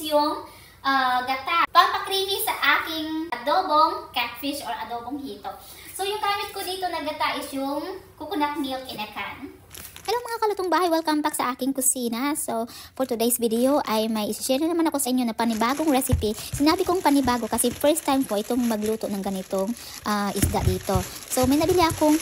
yung gata. Pampakreamy sa aking adobong catfish or adobong hito. So yung gamit ko dito na gata is yung coconut milk in a can. Hello mga kalutong bahay, welcome back sa aking kusina. So, for today's video ay may isi-share na naman ako sa inyo na panibagong recipe. Sinabi kong panibago kasi first time ko itong magluto ng ganitong isda dito. So, may nabili akong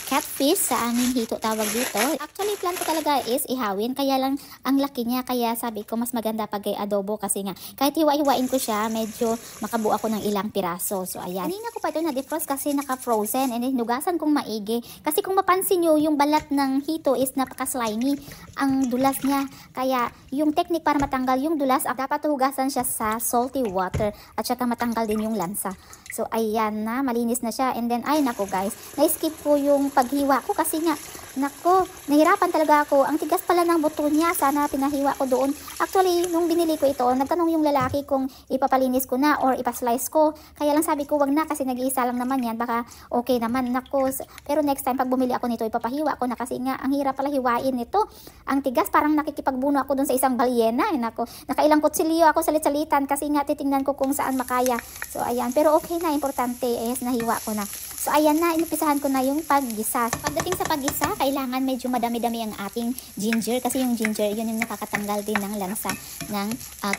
catfish sa aming hito tawag dito. Actually, plan ko talaga is ihawin, kaya lang ang laki niya. Kaya sabi ko mas maganda pag adobo kasi nga kahit hiwa-hiwain ko siya, medyo makabuo ako ng ilang piraso. So, ayan. Kanina ko pa ito na-defrost kasi naka-frozen and hinugasan kong maigi. Kasi kung mapansin nyo, yung balat ng hito is napaka-slimy ang dulas niya. Kaya yung technique para matanggal yung dulas, dapat hugasan siya sa salty water at saka matanggal din yung lansa. So ayan na, malinis na siya. And then ay nako guys, na-skip ko yung paghiwa ko kasi nga nako, nahirapan talaga ako. Ang tigas pala ng buto niya, sana pinahiwa ko doon. Actually, nung binili ko ito, nagtanong yung lalaki kung ipapalinis ko na or ipaslice ko. Kaya lang sabi ko wag na kasi nag-iisa lang naman yan, baka okay naman. Nako, pero next time pag bumili ako nito, ipapahiwa ko na kasi nga ang hirap pala hiwain nito. Ang tigas, parang nakikipagbuno ako doon sa isang balyena. Nako, nakailang kutsilyo ako salit-salitan kasi nga titingnan ko kung saan makaya. So ayan, pero okay na, importante is nahiwa ko na. So ayan na, inupisahan ko na yung paggisa. Pagdating sa paggisa, kailangan medyo madami-dami ang ating ginger kasi yung ginger, yun yung nakakatanggal din ng lansa ng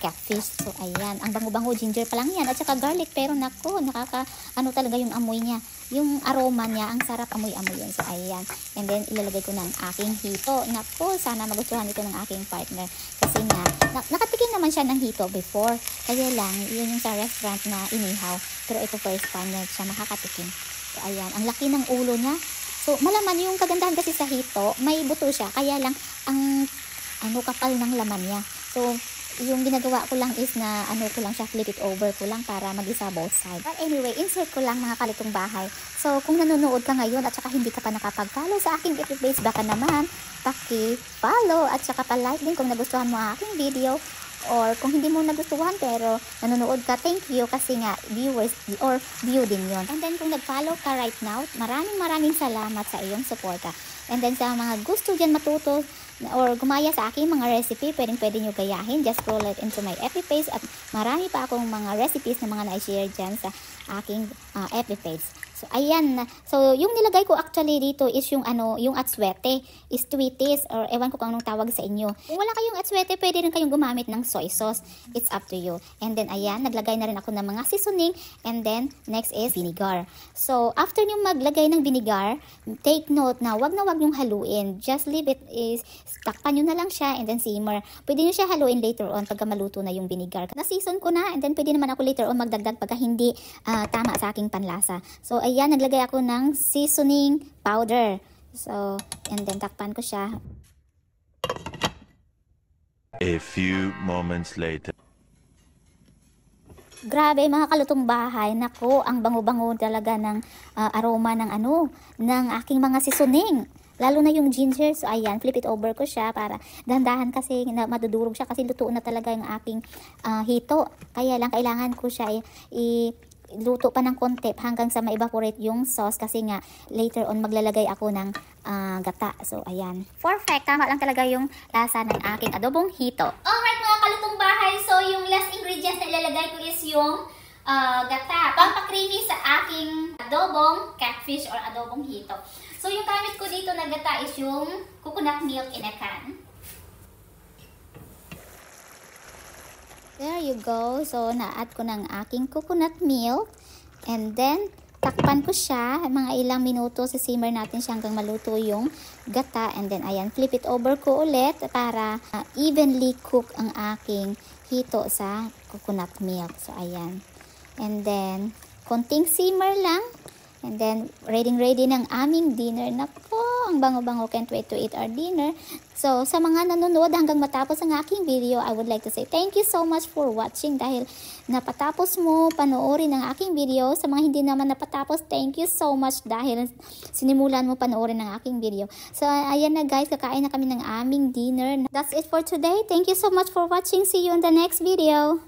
catfish. So ayan, ang bango-bango ginger pa lang yan at saka garlic, pero nako, ano talaga yung amoy niya. Yung aroma niya, ang sarap amoy-amoy yun. So ayan, and then ilalagay ko ng aking hito. Nako, sana magustuhan ito ng aking partner kasi nga, nakatikim naman siya ng hito before. Kaya lang, yun yung sa restaurant na inihaw. Pero ito first time na siya makakatikim. So ayan, ang laki ng ulo niya. So malaman yung kagandahan kasi sa hito, may buto siya. Kaya lang, ang kapal ng laman niya. So, yung ginagawa ko lang is na ko lang siya, flip it over ko lang para mag-isa both side. But anyway, insert ko lang mga kalitong bahay. So, kung nanonood ka ngayon at saka hindi ka pa nakapag-follow sa aking YouTube page, baka naman paki-follow at saka pa-like din kung nagustuhan mo ang aking video. Or kung hindi mo nagustuhan pero nanonood ka, thank you kasi nga viewers or view din yon. And then kung nag-follow ka right now, maraming salamat sa iyong suporta. And then sa mga gusto dyan matuto or gumaya sa aking mga recipe, pwede nyo gayahin. Just scroll it into my FB page at marami pa akong mga recipes na mga na-share dyan sa aking FB page. So ayan, so yung nilagay ko actually dito is yung yung atswete, is sweeties or ewan ko kung anong tawag sa inyo. Kung wala kayong atswete, pwede rin kayong gumamit ng soy sauce. It's up to you. And then ayan, naglagay na rin ako ng mga seasoning and then next is vinegar. So after nyo maglagay ng vinegar, take note na wag yung haluin. Just leave it, is takpan nyo na lang siya and then simmer. Pwede nyo siya haluin later on pagka maluto na yung vinegar. Na-season ko na and then pwede naman ako later on magdagdag pagka hindi tama sa aking panlasa. So ayan, naglagay ako ng seasoning powder. So, and then takpan ko siya. A few moments later. Grabe mga kalutong bahay, nako, ang bango-bango talaga ng aroma ng ng aking mga seasoning. Lalo na yung ginger. So ayan, flip it over ko siya para dahan-dahan kasi madudurog siya kasi luto na talaga yung aking hito. Kaya lang kailangan ko siya luto pa ng konti hanggang sa ma-evaporate yung sauce kasi nga later on maglalagay ako ng gata. So ayan, perfect, tama lang talaga yung lasa ng aking adobong hito. Alright mga kalutong bahay, so yung last ingredients na ilalagay ko is yung gata, pampakreamy sa aking adobong catfish or adobong hito. So yung gamit ko dito na gata is yung coconut milk in a can. There you go. So, na-add ko ng aking coconut milk. And then, takpan ko siya. Mga ilang minuto, simmer natin siya hanggang maluto yung gata. And then, ayan, flip it over ko ulit para evenly cook ang aking hito sa coconut milk. So, ayan. And then, konting simmer lang. And then, ready ng aming dinner. Nako, ang bango-bango. Can't wait to eat our dinner. So, sa mga nanonood hanggang matapos ang aking video, I would like to say thank you so much for watching. Dahil napatapos mo panoorin ang aking video. Sa mga hindi naman napatapos, thank you so much dahil sinimulan mo panoorin ang aking video. So, ayan na guys, kakain na kami ng aming dinner. That's it for today. Thank you so much for watching. See you in the next video.